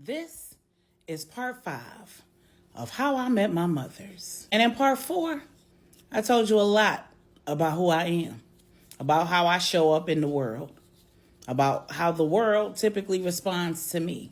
This is part 5 of how I met my mothers. And in part 4, I told you a lot about who I am, about how I show up in the world, about how the world typically responds to me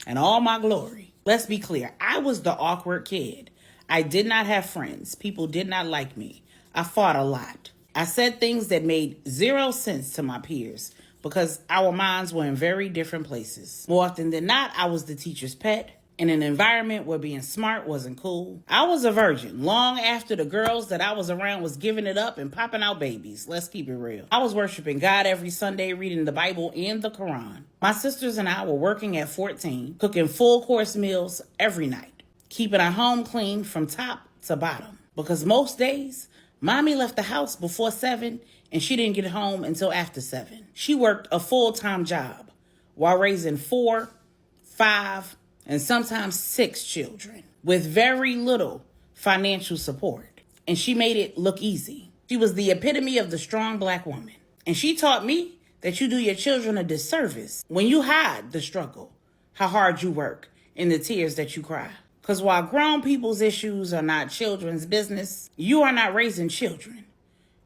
and all my glory. Let's be clear, I was the awkward kid. I did not have friends. People did not like me. I fought a lot. I said things that made zero sense to my peers because our minds were in very different places. More often than not, I was the teacher's pet in an environment where being smart wasn't cool. I was a virgin long after the girls that I was around was giving it up and popping out babies. Let's keep it real. I was worshiping God every Sunday, reading the Bible and the Quran. My sisters and I were working at 14, cooking full course meals every night, keeping our home clean from top to bottom. Because most days, Mommy left the house before 7 and she didn't get home until after 7. She worked a full-time job while raising 4, 5, and sometimes 6 children with very little financial support. And she made it look easy. She was the epitome of the strong black woman. And she taught me that you do your children a disservice when you hide the struggle, how hard you work, and the tears that you cry. Because while grown people's issues are not children's business, you are not raising children.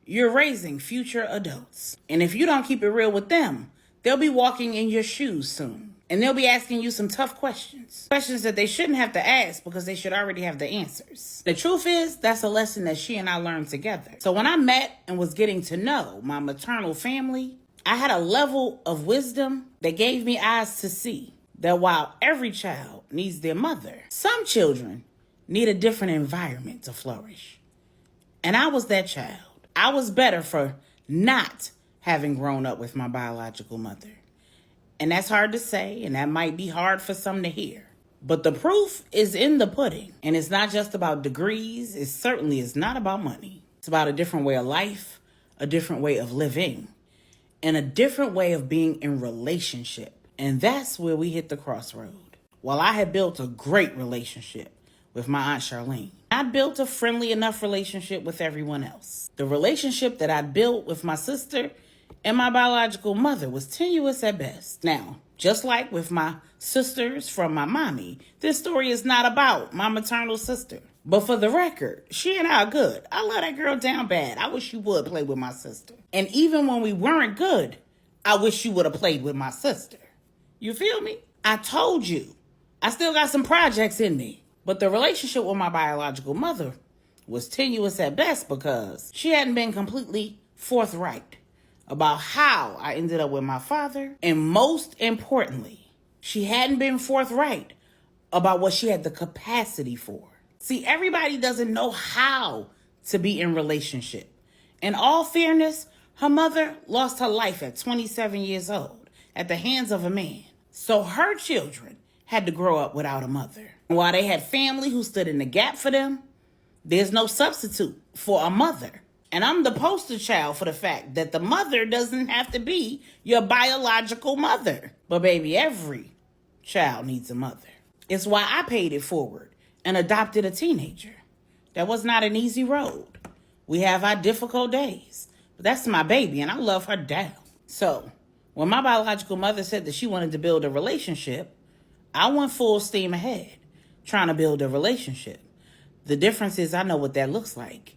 You're raising future adults. And if you don't keep it real with them, they'll be walking in your shoes soon. And they'll be asking you some tough questions. Questions that they shouldn't have to ask because they should already have the answers. The truth is, that's a lesson that she and I learned together. So when I met and was getting to know my maternal family, I had a level of wisdom that gave me eyes to see that while every child needs their mother, some children need a different environment to flourish. And I was that child. I was better for not having grown up with my biological mother. And that's hard to say, and that might be hard for some to hear. But the proof is in the pudding. And it's not just about degrees. It certainly is not about money. It's about a different way of life, a different way of living, and a different way of being in relationship. And that's where we hit the crossroad. While I had built a great relationship with my Aunt Charlene, I'd built a friendly enough relationship with everyone else. The relationship that I'd built with my sister and my biological mother was tenuous at best. Now, just like with my sisters from my mommy, this story is not about my maternal sister. But for the record, she and I are good. I love that girl down bad. I wish she would play with my sister. And even when we weren't good, I wish she would have played with my sister. You feel me? I told you, I still got some projects in me. But the relationship with my biological mother was tenuous at best because she hadn't been completely forthright about how I ended up with my father. And most importantly, she hadn't been forthright about what she had the capacity for. See, everybody doesn't know how to be in relationship. In all fairness, her mother lost her life at 27 years old at the hands of a man. So her children had to grow up without a mother. While they had family who stood in the gap for them, there's no substitute for a mother. And I'm the poster child for the fact that the mother doesn't have to be your biological mother. But baby, every child needs a mother. It's why I paid it forward and adopted a teenager. That was not an easy road. We have our difficult days, but that's my baby and I love her down. So when my biological mother said that she wanted to build a relationship, I went full steam ahead, trying to build a relationship. The difference is I know what that looks like,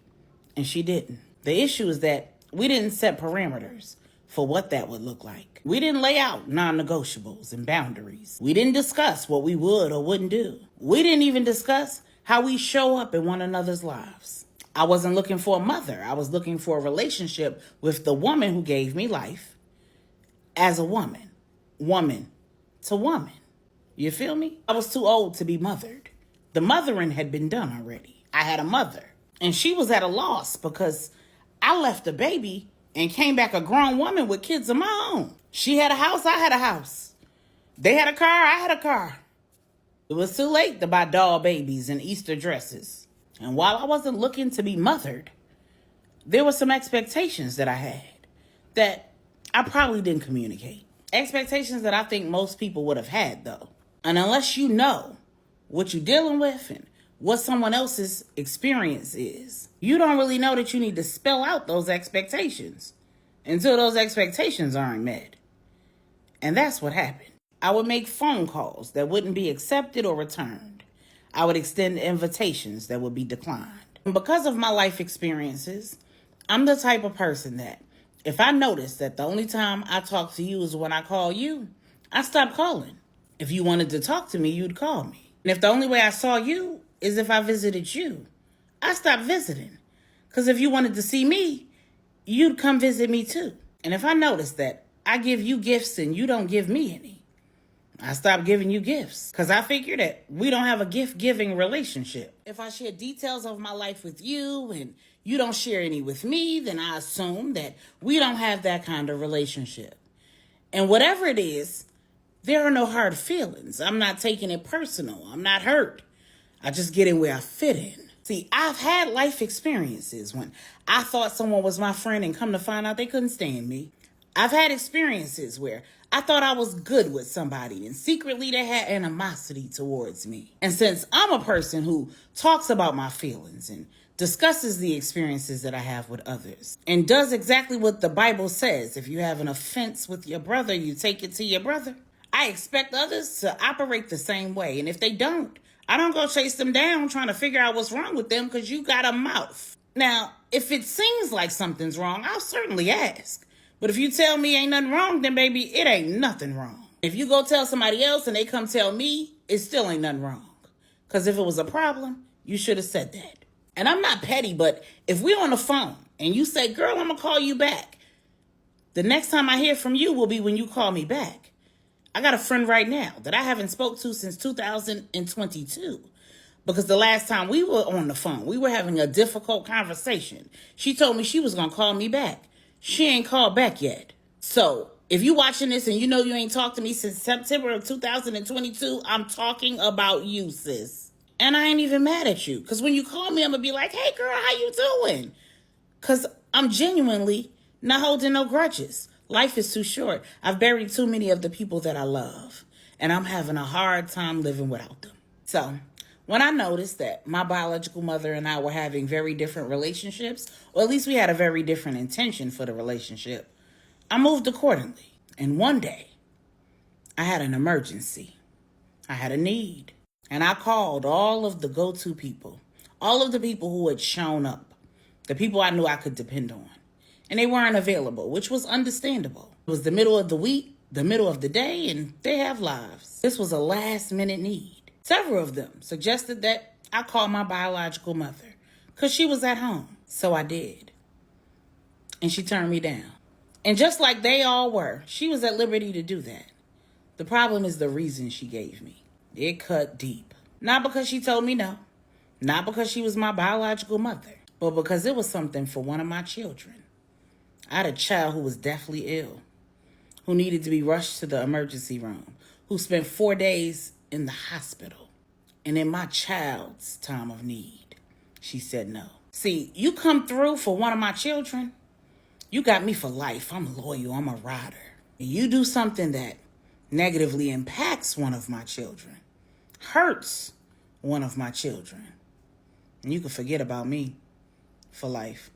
and she didn't. The issue is that we didn't set parameters for what that would look like. We didn't lay out non-negotiables and boundaries. We didn't discuss what we would or wouldn't do. We didn't even discuss how we show up in one another's lives. I wasn't looking for a mother. I was looking for a relationship with the woman who gave me life as a woman, woman to woman. You feel me? I was too old to be mothered. The mothering had been done already. I had a mother, and she was at a loss because I left a baby and came back a grown woman with kids of my own. She had a house, I had a house. They had a car, I had a car. It was too late to buy doll babies and Easter dresses. And while I wasn't looking to be mothered, there were some expectations that I had that I probably didn't communicate. Expectations that I think most people would have had, though. And unless you know what you're dealing with and what someone else's experience is, you don't really know that you need to spell out those expectations until those expectations aren't met. And that's what happened. I would make phone calls that wouldn't be accepted or returned. I would extend invitations that would be declined. And because of my life experiences, I'm the type of person that if I notice that the only time I talk to you is when I call you, I stop calling. If you wanted to talk to me, you'd call me. And if the only way I saw you is if I visited you, I stopped visiting. Because if you wanted to see me, you'd come visit me too. And if I notice that I give you gifts and you don't give me any, I stopped giving you gifts. Because I figure that we don't have a gift-giving relationship. If I share details of my life with you and you don't share any with me, then I assume that we don't have that kind of relationship. And whatever it is, there are no hard feelings. I'm not taking it personal. I'm not hurt. I just get in where I fit in. See, I've had life experiences when I thought someone was my friend and come to find out they couldn't stand me. I've had experiences where I thought I was good with somebody and secretly they had animosity towards me. And since I'm a person who talks about my feelings and discusses the experiences that I have with others and does exactly what the Bible says, if you have an offense with your brother, you take it to your brother. I expect others to operate the same way. And if they don't, I don't go chase them down trying to figure out what's wrong with them because you got a mouth. Now, if it seems like something's wrong, I'll certainly ask. But if you tell me ain't nothing wrong, then baby, it ain't nothing wrong. If you go tell somebody else and they come tell me, it still ain't nothing wrong. Because if it was a problem, you should have said that. And I'm not petty, but if we're on the phone and you say, girl, I'm going to call you back, the next time I hear from you will be when you call me back. I got a friend right now that I haven't spoke to since 2022 because the last time we were on the phone, we were having a difficult conversation. She told me she was going to call me back. She ain't called back yet. So if you watching this and you know you ain't talked to me since September of 2022, I'm talking about you, sis. And I ain't even mad at you because when you call me, I'm going to be like, hey, girl, how you doing? Because I'm genuinely not holding no grudges. Life is too short. I've buried too many of the people that I love, and I'm having a hard time living without them. So when I noticed that my biological mother and I were having very different relationships, or at least we had a very different intention for the relationship, I moved accordingly. And one day, I had an emergency. I had a need. And I called all of the go-to people, all of the people who had shown up, the people I knew I could depend on. And they weren't available, which was understandable. It was the middle of the week, the middle of the day, and they have lives. This was a last-minute need. Several of them suggested that I call my biological mother because she was at home. So I did. And she turned me down. And just like they all were, she was at liberty to do that. The problem is the reason she gave me. It cut deep. Not because she told me no. Not because she was my biological mother. But because it was something for one of my children. I had a child who was deathly ill, who needed to be rushed to the emergency room, who spent 4 days in the hospital. And in my child's time of need, she said no. See, you come through for one of my children, you got me for life. I'm loyal. I'm a rider. And you do something that negatively impacts one of my children, hurts one of my children, and you can forget about me for life.